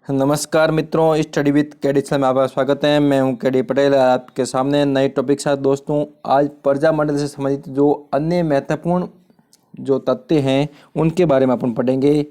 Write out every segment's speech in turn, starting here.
नमस्कार मित्रों, study with cadets में आपका स्वागत है। मैं हूं केडी पटेल, आपके सामने नए टॉपिक साथ। दोस्तों, आज प्रजामंडल से संबंधित जो अन्य महत्वपूर्ण जो तथ्य हैं उनके बारे में अपन पढ़ेंगे।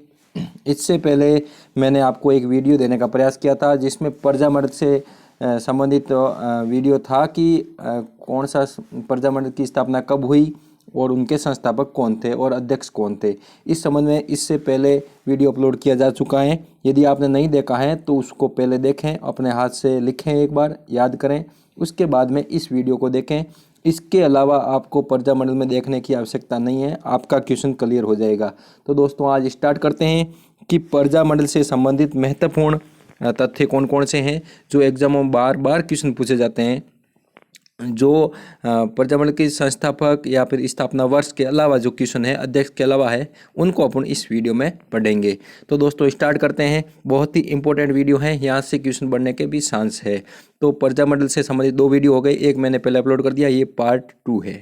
इससे पहले मैंने आपको एक वीडियो देने का प्रयास किया था जिसमें प्रजामंडल से संबंधित वीडियो था कि कौन सा प्रजामंडल की स्थापना कब हुई और उनके संस्थापक कौन थे और अध्यक्ष कौन थे। इस संबंध में इससे पहले वीडियो अपलोड किया जा चुका है। यदि आपने नहीं देखा है तो उसको पहले देखें, अपने हाथ से लिखें, एक बार याद करें, उसके बाद में इस वीडियो को देखें। इसके अलावा आपको प्रजामंडल में देखने की आवश्यकता नहीं है, आपका क्वेश्चन क्लियर हो जाएगा। तो दोस्तों, आज स्टार्ट करते हैं कि प्रजामंडल से संबंधित महत्वपूर्ण तथ्य कौन कौन से हैं जो एग्जामों में बार बार क्वेश्चन पूछे जाते हैं। जो प्रजामंडल के संस्थापक या फिर स्थापना वर्ष के अलावा जो क्वेश्चन है, अध्यक्ष के अलावा है, उनको अपन इस वीडियो में पढ़ेंगे। तो दोस्तों, स्टार्ट करते हैं। बहुत ही इंपॉर्टेंट वीडियो है, यहाँ से क्वेश्चन बढ़ने के भी चांस है। तो प्रजामंडल से संबंधित दो वीडियो हो गए, एक मैंने पहले अपलोड कर दिया, ये पार्ट 2 है।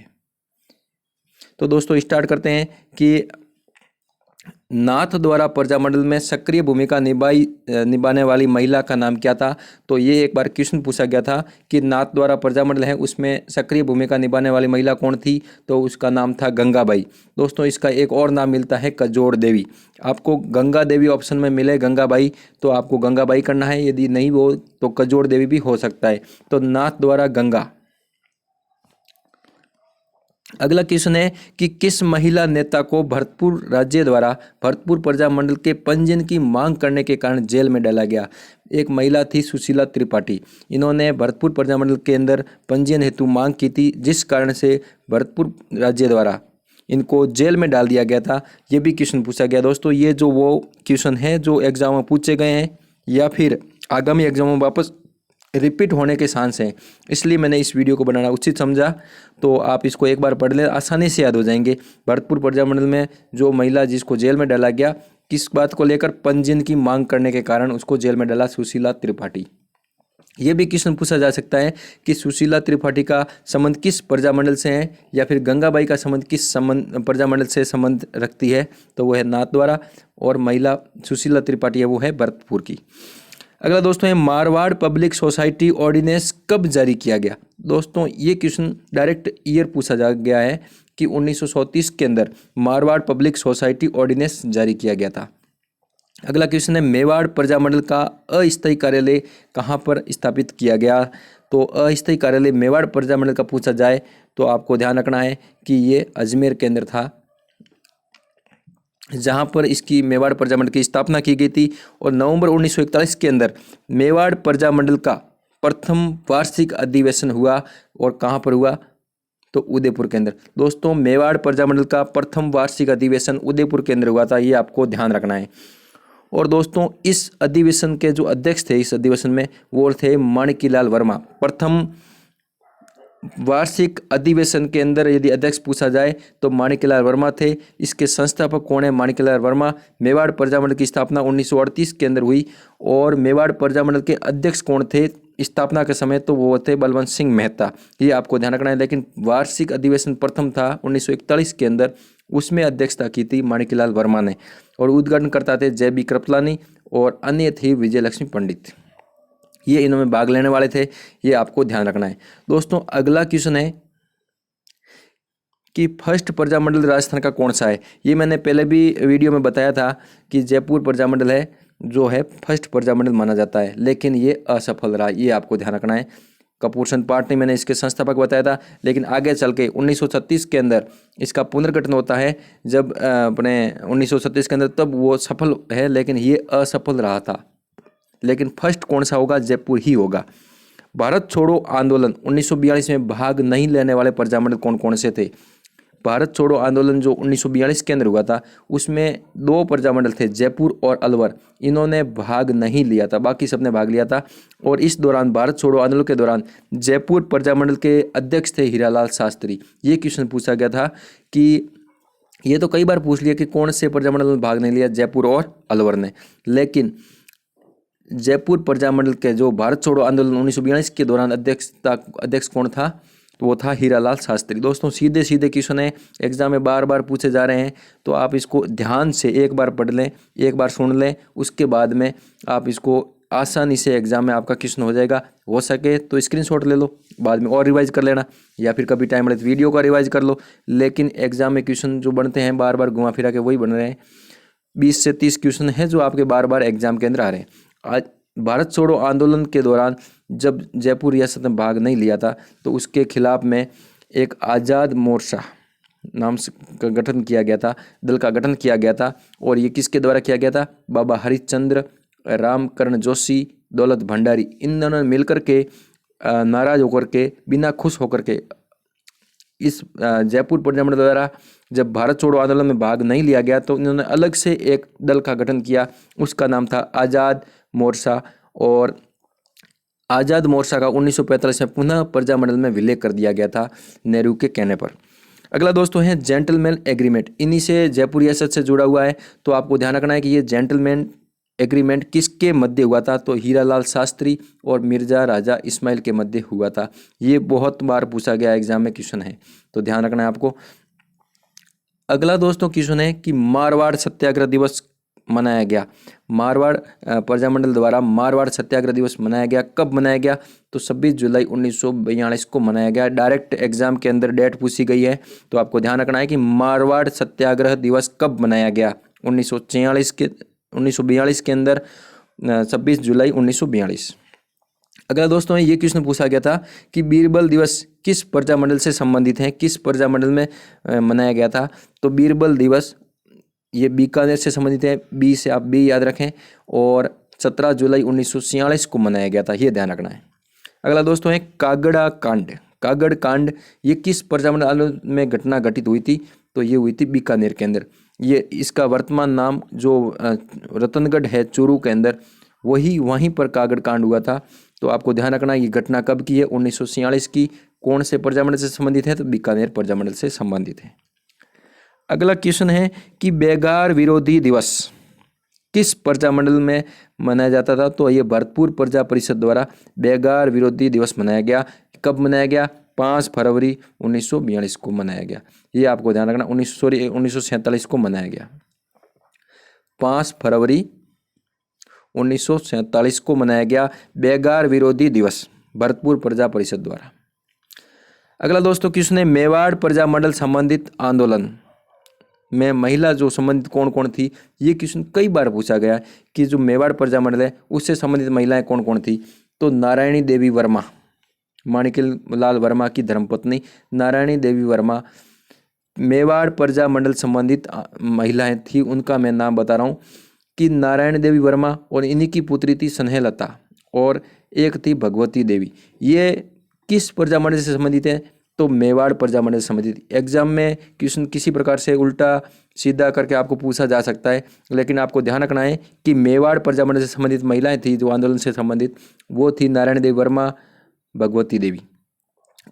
तो दोस्तों, स्टार्ट करते हैं कि नाथ द्वारा प्रजामंडल में सक्रिय भूमिका निभाने वाली महिला का नाम क्या था। तो ये एक बार क्वेश्चन पूछा गया था कि नाथ द्वारा प्रजामंडल है उसमें सक्रिय भूमिका निभाने वाली महिला कौन थी। तो उसका नाम था गंगाबाई। दोस्तों, इसका एक और नाम मिलता है कजोड़ देवी। आपको गंगा देवी ऑप्शन में मिले गंगाबाई तो आपको गंगाबाई करना है, यदि नहीं हो तो कजोड़ देवी भी हो सकता है। तो नाथ द्वारा गंगा। अगला क्वेश्चन है कि किस महिला नेता को भरतपुर राज्य द्वारा भरतपुर प्रजामंडल के पंजीयन की मांग करने के कारण जेल में डाला गया। एक महिला थी सुशीला त्रिपाठी। इन्होंने भरतपुर प्रजामंडल के अंदर पंजीयन हेतु मांग की थी, जिस कारण से भरतपुर राज्य द्वारा इनको जेल में डाल दिया गया था। ये भी क्वेश्चन पूछा गया। दोस्तों, ये जो वो क्वेश्चन है जो एग्जाम में पूछे गए हैं या फिर आगामी एग्जाम में वापस रिपीट होने के चांस हैं, इसलिए मैंने इस वीडियो को बनाना उचित समझा। तो आप इसको एक बार पढ़ लें, आसानी से याद हो जाएंगे। भरतपुर प्रजामंडल में जो महिला जिसको जेल में डाला गया, किस बात को लेकर, पंजीयन की मांग करने के कारण उसको जेल में डाला, सुशीला त्रिपाठी। ये भी क्वेश्चन पूछा जा सकता है कि सुशीला त्रिपाठी का संबंध किस प्रजामंडल से है या फिर गंगाबाई का संबंध किस प्रजामंडल से संबंध रखती है। तो वो है नाथ द्वारा, और महिला सुशीला त्रिपाठी है वो है भरतपुर की। अगला दोस्तों है मारवाड़ पब्लिक सोसाइटी ऑर्डिनेंस कब जारी किया गया। दोस्तों, ये क्वेश्चन डायरेक्ट ईयर पूछा जा गया है कि 1934 के अंदर मारवाड़ पब्लिक सोसाइटी ऑर्डिनेंस जारी किया गया था। अगला क्वेश्चन है मेवाड़ प्रजामंडल का अस्थायी कार्यालय कहाँ पर स्थापित किया गया। तो अस्थायी कार्यालय मेवाड़ प्रजामंडल का पूछा जाए तो आपको ध्यान रखना है कि ये अजमेर के अंदर था, जहां पर इसकी मेवाड़ प्रजामंडल की स्थापना की गई थी। और नवंबर 1941 के अंदर मेवाड़ प्रजामंडल का प्रथम वार्षिक अधिवेशन हुआ, और कहां पर हुआ, तो उदयपुर के अंदर। दोस्तों, मेवाड़ प्रजामंडल का प्रथम वार्षिक अधिवेशन उदयपुर के अंदर हुआ था, ये आपको ध्यान रखना है। और दोस्तों, इस अधिवेशन के जो अध्यक्ष थे इस अधिवेशन में, वो थे माणिक्यलाल वर्मा। प्रथम वार्षिक अधिवेशन के अंदर यदि अध्यक्ष पूछा जाए तो माणिक्यलाल वर्मा थे। इसके संस्थापक कौन है, माणिक्यलाल वर्मा। मेवाड़ प्रजामंडल की स्थापना 1938 के अंदर हुई, और मेवाड़ प्रजामंडल के अध्यक्ष कौन थे स्थापना के समय, तो वो थे बलवंत सिंह मेहता। ये आपको ध्यान रखना है। लेकिन वार्षिक अधिवेशन प्रथम था 1941 के अंदर, उसमें अध्यक्षता की थी माणिक्यलाल वर्मा ने, और उद्घाटन करता थे JB कृपलानी, और अन्य थे विजयलक्ष्मी पंडित। ये इनमें भाग लेने वाले थे, ये आपको ध्यान रखना है। दोस्तों, अगला क्वेश्चन है कि फर्स्ट प्रजामंडल राजस्थान का कौन सा है। ये मैंने पहले भी वीडियो में बताया था कि जयपुर प्रजामंडल है जो है फर्स्ट प्रजामंडल माना जाता है, लेकिन ये असफल रहा, ये आपको ध्यान रखना है। कपूरचंद पाठ ने मैंने इसके संस्थापक बताया था, लेकिन आगे चल के 1936 के अंदर इसका पुनर्गठन होता है, जब अपने 1936 के अंदर, तब वो सफल है, लेकिन ये असफल रहा था। लेकिन फर्स्ट कौन सा होगा, जयपुर ही होगा। भारत छोड़ो आंदोलन 1942 में भाग नहीं लेने वाले प्रजामंडल कौन कौन से थे। भारत छोड़ो आंदोलन जो 1942 के अंदर हुआ था, उसमें दो प्रजामंडल थे, जयपुर और अलवर। इन्होंने भाग नहीं लिया था, बाकी सबने भाग लिया था। और इस दौरान, भारत छोड़ो आंदोलन के दौरान, जयपुर प्रजामंडल के अध्यक्ष थे हीरालाल शास्त्री। ये क्वेश्चन पूछा गया था कि ये तो कई बार पूछ लिया कि कौन से प्रजामंडल में भाग नहीं लिया, जयपुर और अलवर ने। लेकिन जयपुर प्रजामंडल के जो भारत छोड़ो आंदोलन 1942 के दौरान अध्यक्ष कौन था, तो वो था हीरालाल शास्त्री। दोस्तों सीधे सीधे क्वेश्चन है, एग्जाम में बार बार पूछे जा रहे हैं, तो आप इसको ध्यान से एक बार पढ़ लें, एक बार सुन लें, उसके बाद में आप इसको आसानी से एग्जाम में आपका क्वेश्चन हो जाएगा। हो सके तो स्क्रीनशॉट ले लो, बाद में और रिवाइज कर लेना, या फिर कभी टाइम मिले तो वीडियो का रिवाइज कर लो। लेकिन एग्जाम में क्वेश्चन जो बनते हैं बार बार घुमा फिरा के वही बन रहे हैं। 20 से 30 क्वेश्चन हैं जो आपके बार बार एग्जाम के अंदर आ रहे हैं। आज भारत छोड़ो आंदोलन के दौरान जब जयपुर रियासत में भाग नहीं लिया था, तो उसके खिलाफ में एक आज़ाद मोर्चा नाम का गठन किया गया था, दल का गठन किया गया था। और ये किसके द्वारा किया गया था? बाबा हरिश्चंद्र, रामकरण जोशी, दौलत भंडारी, इन दोनों ने मिलकर के नाराज होकर के, बिना खुश होकर के इस जयपुर प्रजा मंडल द्वारा जब भारत छोड़ो आंदोलन में भाग नहीं लिया गया, तो इन्होंने अलग से एक दल का गठन किया, उसका नाम था आज़ाद मोर्चा। और आज़ाद मोर्चा का 1945 में पुनः प्रजा मंडल में विलय कर दिया गया था नेहरू के कहने पर। अगला दोस्तों है जेंटलमैन एग्रीमेंट, इन्हीं से जयपुर रियासत से जुड़ा हुआ है। तो आपको ध्यान रखना है कि ये जेंटलमैन एग्रीमेंट किसके मध्य हुआ था? तो हीरालाल शास्त्री और मिर्जा राजा इस्माइल के मध्य हुआ था। ये बहुत बार पूछा गया एग्जाम में क्वेश्चन है, तो ध्यान रखना है आपको। अगला दोस्तों क्वेश्चन है कि मारवाड़ सत्याग्रह दिवस मनाया गया, मारवाड़ प्रजामंडल द्वारा मारवाड़ सत्याग्रह दिवस मनाया गया, कब मनाया गया? तो 26 जुलाई 1942 को मनाया गया। डायरेक्ट एग्जाम के अंदर डेट पूछी गई है, तो आपको ध्यान रखना है कि मारवाड़ सत्याग्रह दिवस कब मनाया गया? 1942 के अंदर 26 जुलाई 1942। अगला दोस्तों ये क्वेश्चन पूछा गया था कि बीरबल दिवस किस प्रजामंडल से संबंधित है, किस प्रजामंडल में मनाया गया था? तो बीरबल दिवस ये बीकानेर से संबंधित है, बी से आप बी याद रखें, और 17 जुलाई 1946 को मनाया गया था, ये ध्यान रखना है। अगला दोस्तों है कागड़ा कांड, कागड़ कांड ये किस प्रजामंडल में घटना घटित हुई थी? तो ये हुई थी बीकानेर के अंदर। ये इसका वर्तमान नाम जो रतनगढ़ है चूरू के अंदर, वहीं पर कागड़ कांड हुआ था। तो आपको ध्यान रखना ये घटना कब की है? 1946 की। कौन से प्रजामंडल से संबंधित है? तो बीकानेर प्रजामंडल से संबंधित है। अगला क्वेश्चन है कि बेगार विरोधी दिवस किस प्रजामंडल में मनाया जाता था? तो ये भरतपुर प्रजा परिषद द्वारा बेगार विरोधी दिवस मनाया गया। कब मनाया गया? 5 फरवरी 1942 को मनाया गया। ये आपको ध्यान रखना, 1947 को मनाया गया। 5 फरवरी 1947 को मनाया गया बेगार विरोधी दिवस भरतपुर प्रजा परिषद द्वारा। अगला दोस्तों क्वेश्चन है मेवाड़ प्रजामंडल संबंधित आंदोलन में महिला जो संबंधित कौन कौन थी? ये क्वेश्चन कई बार पूछा गया कि जो मेवाड़ प्रजामंडल है उससे संबंधित महिलाएं कौन कौन थी? तो नारायणी देवी वर्मा, माणिक्यलाल वर्मा की धर्मपत्नी नारायणी देवी वर्मा मेवाड़ प्रजामंडल संबंधित महिलाएं थी। उनका मैं नाम बता रहा हूँ कि नारायण देवी वर्मा, और इन्हीं की पुत्री थी स्नेहलता, और एक थी भगवती देवी। ये किस प्रजामंडल से संबंधित है? तो मेवाड़ प्रजामंडल से संबंधित। एग्जाम में क्वेश्चन किसी प्रकार से उल्टा सीधा करके आपको पूछा जा सकता है, लेकिन आपको ध्यान रखना है कि मेवाड़ प्रजामंडल से संबंधित महिलाएं थी जो आंदोलन से संबंधित, वो थी नारायण देवी वर्मा, भगवती देवी,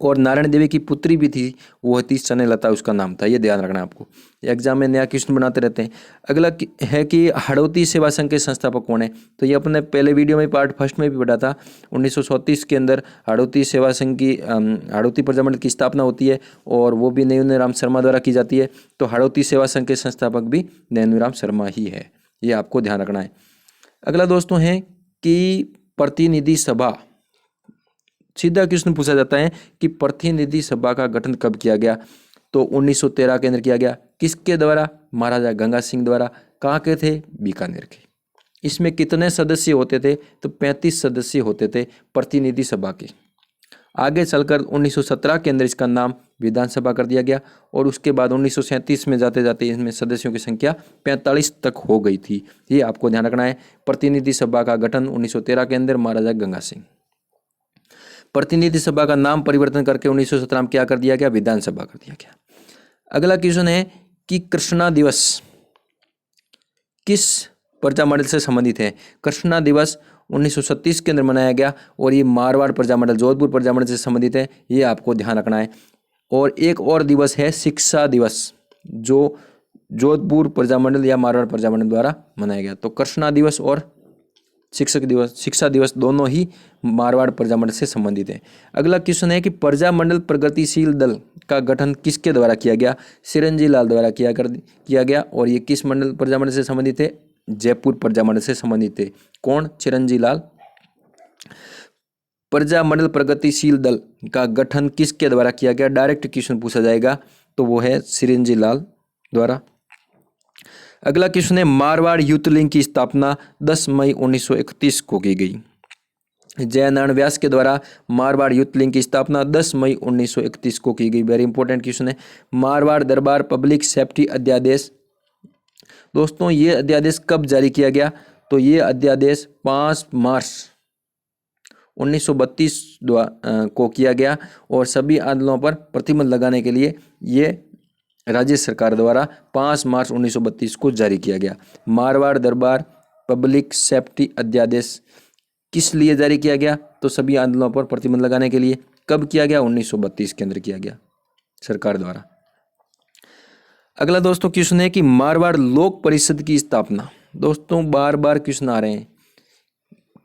और नारायण देवी की पुत्री भी थी, वो थी स्नेहलता, उसका नाम था। ये ध्यान रखना आपको, एग्जाम में नया क्वेश्चन बनाते रहते हैं। अगला है कि हड़ौती सेवा संघ के संस्थापक कौन है? तो ये अपने पहले वीडियो में पार्ट फर्स्ट में भी पढ़ा था। 1934 के अंदर हड़ौती सेवा संघ की हड़ौती प्रजामंडल की स्थापना होती है, और वो भी नैनूराम शर्मा द्वारा की जाती है। तो हड़ौती सेवा संघ के संस्थापक भी नैनूराम शर्मा ही है, ये आपको ध्यान रखना है। अगला दोस्तों है कि प्रतिनिधि सभा, सीधा क्वेश्चन पूछा जाता है कि प्रतिनिधि सभा का गठन कब किया गया? तो 1913 के अंदर किया गया। किसके द्वारा? महाराजा गंगा सिंह द्वारा। कहाँ के थे? बीकानेर के। इसमें कितने सदस्य होते थे? तो 35 सदस्य होते थे प्रतिनिधि सभा के। आगे चलकर 1917 के अंदर इसका नाम विधानसभा कर दिया गया, और उसके बाद 1937 में जाते जाते इसमें सदस्यों की संख्या 45 तक हो गई थी। ये आपको ध्यान रखना है। प्रतिनिधि सभा का गठन 1913 के अंदर महाराजा गंगा सिंह। प्रतिनिधि सभा का नाम परिवर्तन करके 1917 में क्या कर दिया गया? विधानसभा कर दिया गया। अगला क्वेश्चन है कि कृष्णा दिवस किस प्रजामंडल से संबंधित है? कृष्णा दिवस 1937 के अंदर मनाया गया, और ये मारवाड़ प्रजामंडल, जोधपुर प्रजामंडल से संबंधित है, ये आपको ध्यान रखना है। और एक और दिवस है शिक्षा दिवस, जो जोधपुर प्रजामंडल या मारवाड़ प्रजामंडल द्वारा मनाया गया। तो कृष्णा दिवस और शिक्षा दिवस दोनों ही मारवाड़ प्रजामंडल से संबंधित है। अगला क्वेश्चन है कि प्रजामंडल प्रगतिशील दल का गठन किसके द्वारा किया गया? चिरंजी लाल द्वारा किया गया। और ये किस प्रजामंडल से संबंधित है? जयपुर प्रजामंडल से संबंधित है। कौन? चिरंजी लाल। प्रजामंडल प्रगतिशील दल का गठन किसके द्वारा किया गया? डायरेक्ट क्वेश्चन पूछा जाएगा तो वो है चिरंजी लाल द्वारा। अगला क्वेश्चन है मारवाड़ यूथ लीग की स्थापना 10 मई 1931 को की गई। जयनारायण व्यास के द्वारा मारवाड़ यूथ लीग की स्थापना 10 मई 1931 को की गई। वेरी इंपॉर्टेंट क्वेश्चन है। मारवाड़ दरबार पब्लिक सेफ्टी अध्यादेश, दोस्तों ये अध्यादेश कब जारी किया गया? तो ये अध्यादेश 5 मार्च 1932 को किया गया और सभी आंदोलनों पर प्रतिबंध लगाने के लिए ये राज्य सरकार द्वारा 5 मार्च 1932 को जारी किया गया। मारवाड़ दरबार पब्लिक सेफ्टी अध्यादेश किस लिए जारी किया गया? तो सभी आंदोलनों पर प्रतिबंध लगाने के लिए। कब किया गया? 1932 के अंदर किया गया सरकार द्वारा। अगला दोस्तों क्वेश्चन है कि मारवाड़ लोक परिषद की स्थापना, दोस्तों बार बार क्वेश्चन आ रहे हैं,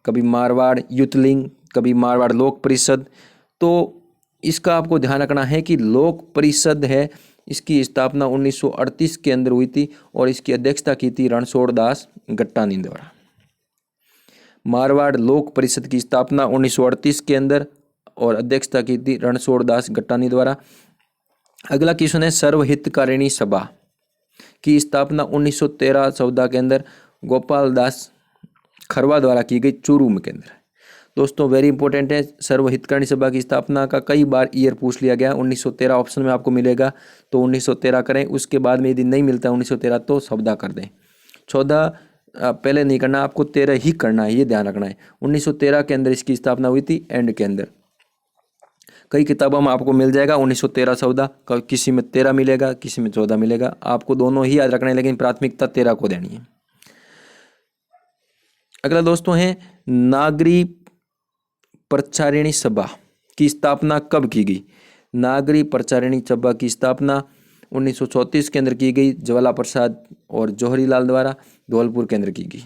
कभी मारवाड़ यूथ लीग, कभी मारवाड़ लोक परिषद। तो इसका आपको ध्यान रखना है कि लोक परिषद है, इसकी स्थापना 1938 के अंदर हुई थी और इसकी अध्यक्षता की थी रणछोड़ दास गट्टानी द्वारा। मारवाड़ लोक परिषद की स्थापना 1938 के अंदर और अध्यक्षता की थी रणछोड़ दास गट्टानी द्वारा। अगला क्वेश्चन है सर्वहितकारिणी सभा की स्थापना 1913-14 के अंदर गोपाल दास खरवा द्वारा की गई चूरू में के अंदर। दोस्तों वेरी इंपॉर्टेंट है, सर्वहितकारिणी सभा की स्थापना का कई बार ईयर पूछ लिया गया। 1913 ऑप्शन में आपको मिलेगा तो 1913 करें, उसके बाद में यदि नहीं मिलता 1913 तो 14 कर दें। 14 पहले नहीं करना, आपको 13 ही करना है, ये ध्यान रखना है। 1913 के अंदर इसकी स्थापना हुई थी एंड के अंदर। कई किताबों में आपको मिल जाएगा 1913-14, किसी में 13 मिलेगा, किसी में 14 मिलेगा, आपको दोनों ही याद रखना है, लेकिन प्राथमिकता 13 को देनी है। अगला दोस्तों है नागरी प्रचारिणी सभा की स्थापना कब की गई? नागरी प्रचारिणी सभा की स्थापना 1934 के अंदर की गई, ज्वाला प्रसाद और जौहरी लाल द्वारा धौलपुर के अंदर की गई।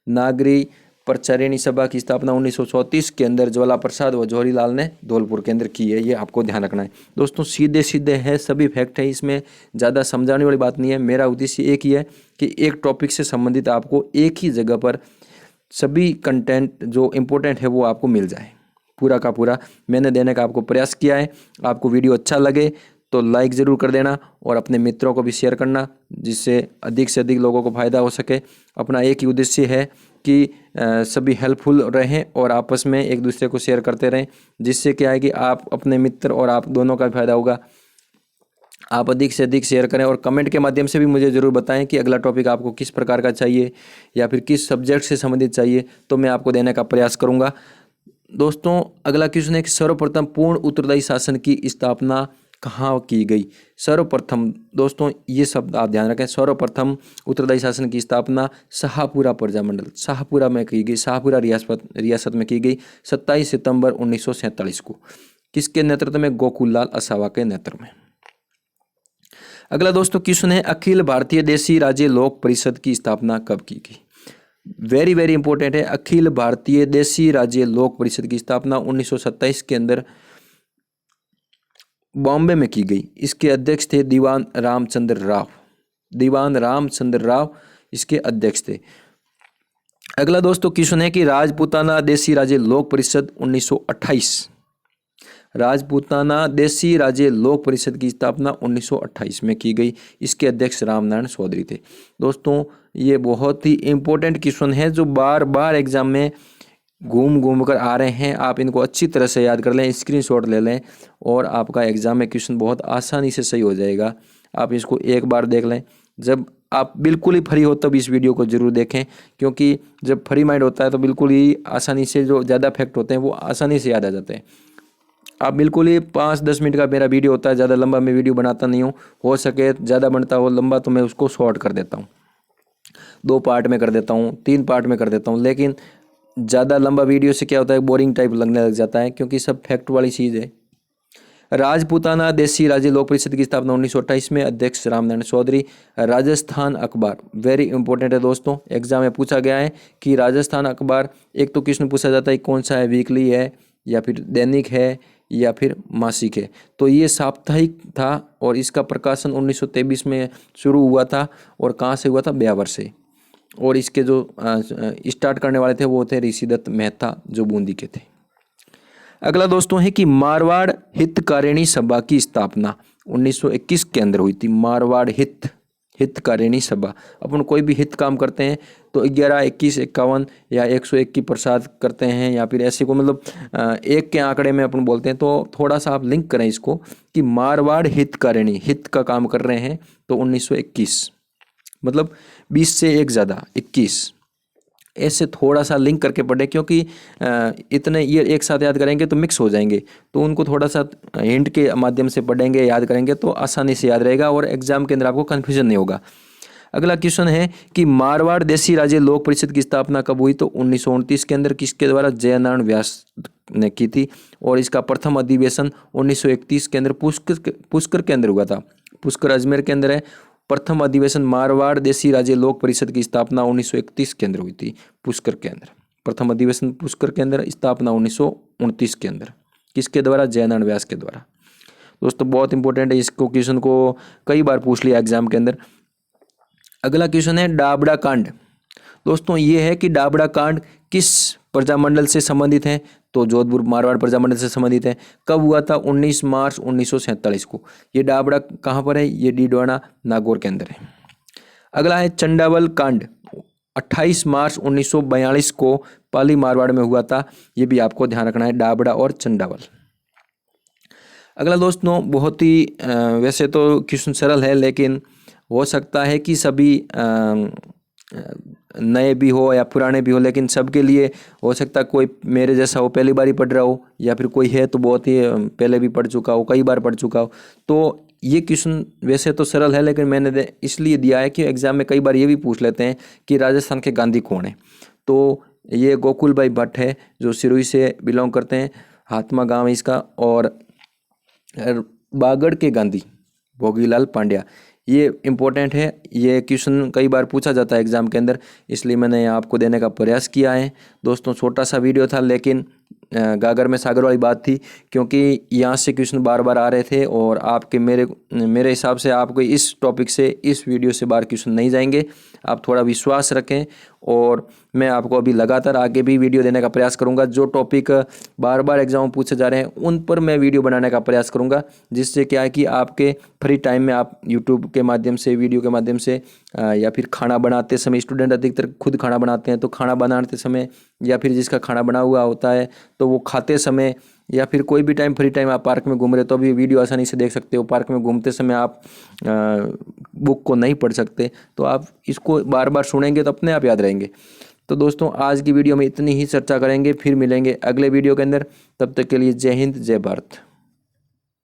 नागरी प्रचारिणी सभा की स्थापना 1934 के अंदर ज्वाला प्रसाद और जौहरी लाल ने धौलपुर के अंदर की है, ये आपको ध्यान रखना है। दोस्तों सीधे सीधे है, सभी फैक्ट है, इसमें ज़्यादा समझाने वाली बात नहीं है। मेरा उद्देश्य एक ही है कि एक टॉपिक से संबंधित आपको एक ही जगह पर सभी कंटेंट जो इम्पोर्टेंट है वो आपको मिल जाए। पूरा का पूरा मैंने देने का आपको प्रयास किया है। आपको वीडियो अच्छा लगे तो लाइक ज़रूर कर देना और अपने मित्रों को भी शेयर करना, जिससे अधिक से अधिक लोगों को फ़ायदा हो सके। अपना एक ही उद्देश्य है कि सभी हेल्पफुल रहें और आपस में एक दूसरे को शेयर करते रहें, जिससे क्या है कि आप अपने मित्र और आप दोनों का फ़ायदा होगा। आप अधिक से अधिक शेयर करें और कमेंट के माध्यम से भी मुझे ज़रूर बताएं कि अगला टॉपिक आपको किस प्रकार का चाहिए या फिर किस सब्जेक्ट से संबंधित चाहिए, तो मैं आपको देने का प्रयास करूंगा। दोस्तों अगला क्वेश्चन है कि सर्वप्रथम पूर्ण उत्तरदायी शासन की स्थापना कहाँ की गई? सर्वप्रथम दोस्तों ये शब्द आप ध्यान रखें, सर्वप्रथम उत्तरदायी शासन की स्थापना शाहपुरा प्रजामंडल, शाहपुरा में की गई, शाहपुरा रियासत में की गई 27 सितंबर 1947 को। किसके नेतृत्व में? गोकुल लाल असावा के नेतृत्व में। अगला दोस्तों क्वेश्चन है अखिल भारतीय देशी राज्य लोक परिषद की स्थापना कब की गई? वेरी वेरी इंपॉर्टेंट है। अखिल भारतीय देशी राज्य लोक परिषद की स्थापना 1927 के अंदर बॉम्बे में की गई। इसके अध्यक्ष थे दीवान रामचंद्र राव। दीवान रामचंद्र राव इसके अध्यक्ष थे। अगला दोस्तों क्वेश्चन है कि राजपूताना देशी राज्य लोक परिषद 1928, राजपूताना देशी राज्य लोक परिषद की स्थापना 1928 में की गई। इसके अध्यक्ष रामनारायण चौधरी थे। दोस्तों ये बहुत ही इंपॉर्टेंट क्वेश्चन है जो बार बार एग्जाम में घूम घूम कर आ रहे हैं। आप इनको अच्छी तरह से याद कर लें, स्क्रीनशॉट ले लें और आपका एग्जाम में क्वेश्चन बहुत आसानी से सही हो जाएगा। आप इसको एक बार देख लें, जब आप बिल्कुल ही फ्री हो तब इस वीडियो को जरूर देखें, क्योंकि जब फ्री माइंड होता है तो बिल्कुल ही आसानी से जो ज़्यादा फैक्ट होते हैं वो आसानी से याद आ जाते हैं। आप बिल्कुल ही 5-10 मिनट का मेरा वीडियो होता है, ज़्यादा लंबा मैं वीडियो बनाता नहीं हूँ। हो सके ज़्यादा बनता हो लंबा तो मैं उसको शॉर्ट कर देता हूँ, 2 पार्ट में कर देता हूँ, 3 पार्ट में कर देता हूँ। लेकिन ज़्यादा लंबा वीडियो से क्या होता है, बोरिंग टाइप लगने लग जाता है, क्योंकि सब फैक्ट वाली चीज़ है। राजपूताना देसी राज्य लोक परिषद की स्थापना 1928 में, अध्यक्ष रामनारायण चौधरी। राजस्थान अखबार वेरी इंपॉर्टेंट है दोस्तों, एग्जाम में पूछा गया है कि राजस्थान अखबार, एक तो क्वेश्चन पूछा जाता है कौन सा है, वीकली है या फिर दैनिक है या फिर मासिक है। तो ये साप्ताहिक था और इसका प्रकाशन 1923 में शुरू हुआ था और कहाँ से हुआ था, ब्यावर से। और इसके जो स्टार्ट करने वाले थे वो थे ऋषिदत्त मेहता जो बूंदी के थे। अगला दोस्तों है कि मारवाड़ हितकारिणी सभा की स्थापना 1921 के अंदर हुई थी। मारवाड़ हितकारिणी सभा, अपन कोई भी हित काम करते हैं तो 11, 21, 51 या 101 की प्रसाद करते हैं या फिर ऐसे को मतलब एक के आंकड़े में अपन बोलते हैं। तो थोड़ा सा आप लिंक करें इसको कि मारवाड़ हितकारिणी, हित का काम कर रहे हैं तो 1921 मतलब 20 से एक ज़्यादा 21, ऐसे थोड़ा सा लिंक करके पढ़े क्योंकि इतने ये एक साथ याद करेंगे तो मिक्स हो जाएंगे। तो उनको थोड़ा सा हिंट के माध्यम से पढ़ेंगे, याद करेंगे तो आसानी से याद रहेगा और एग्जाम के अंदर आपको कन्फ्यूजन नहीं होगा। अगला क्वेश्चन है कि मारवाड़ देसी राज्य लोक परिषद की स्थापना कब हुई, तो 1929 के अंदर। किसके द्वारा, जयनारायण व्यास ने की थी। और इसका प्रथम अधिवेशन 1931 के अंदर पुष्कर के अंदर हुआ था। पुष्कर अजमेर के अंदर है। प्रथम अधिवेशन मारवाड़ देसी राज्य लोक परिषद की स्थापना 1931 के अंदर हुई थी, पुष्कर के अंदर। प्रथम अधिवेशन पुष्कर के अंदर, स्थापना 1929 के अंदर। किसके द्वारा, जयनारायण व्यास के द्वारा। दोस्तों बहुत इंपॉर्टेंट है, इसको क्वेश्चन को कई बार पूछ लिया एग्जाम के अंदर। अगला क्वेश्चन है डाबड़ा कांड। दोस्तों ये है कि डाबड़ा कांड किस प्रजामंडल से संबंधित है, तो जोधपुर मारवाड़ प्रजामंडल से संबंधित है। कब हुआ था, 19 मार्च 1947 को। ये डाबड़ा कहाँ पर है, ये डीडवाना नागौर के अंदर है। अगला है चंडावल कांड, 28 मार्च 1942 को पाली मारवाड़ में हुआ था। ये भी आपको ध्यान रखना है, डाबड़ा और चंडावल। अगला दोस्तों बहुत ही वैसे तो क्वेश्चन सरल है लेकिन हो सकता है कि सभी नए भी हो या पुराने भी हो, लेकिन सबके लिए हो सकता है कोई मेरे जैसा हो, पहली बार ही पढ़ रहा हो, या फिर कोई है तो बहुत ही पहले भी पढ़ चुका हो, कई बार पढ़ चुका हो। तो ये क्वेश्चन वैसे तो सरल है लेकिन मैंने इसलिए दिया है कि एग्जाम में कई बार ये भी पूछ लेते हैं कि राजस्थान के गांधी कौन है। तो ये गोकुल भाई भट्ट है जो सिरोही से बिलोंग करते हैं, हाथमा गाँव है इसका। और बागड़ के गांधी भोगीलाल पांड्या, ये इम्पोर्टेंट है। ये क्वेश्चन कई बार पूछा जाता है एग्जाम के अंदर, इसलिए मैंने आपको देने का प्रयास किया है। दोस्तों छोटा सा वीडियो था लेकिन गागर में सागर वाली बात थी, क्योंकि यहाँ से क्वेश्चन बार बार आ रहे थे और आपके मेरे हिसाब से आपको इस टॉपिक से, इस वीडियो से बार क्वेश्चन नहीं जाएंगे। आप थोड़ा विश्वास रखें और मैं आपको अभी लगातार आगे भी वीडियो देने का प्रयास करूंगा। जो टॉपिक बार बार एग्जाम में पूछे जा रहे हैं उन पर मैं वीडियो बनाने का प्रयास करूंगा, जिससे क्या है कि आपके फ्री टाइम में आप यूट्यूब के माध्यम से, वीडियो के माध्यम से या फिर खाना बनाते समय, स्टूडेंट अधिकतर खुद खाना बनाते हैं, तो खाना बनाते समय या फिर जिसका खाना बना हुआ होता है तो वो खाते समय या फिर कोई भी टाइम फ्री टाइम आप पार्क में घूम रहे तो अभी वीडियो आसानी से देख सकते हो। पार्क में घूमते समय आप बुक को नहीं पढ़ सकते तो आप इसको बार बार सुनेंगे तो अपने आप याद रहेंगे। तो दोस्तों आज की वीडियो में इतनी ही चर्चा करेंगे, फिर मिलेंगे अगले वीडियो के अंदर। तब तक के लिए जय हिंद, जय भारत।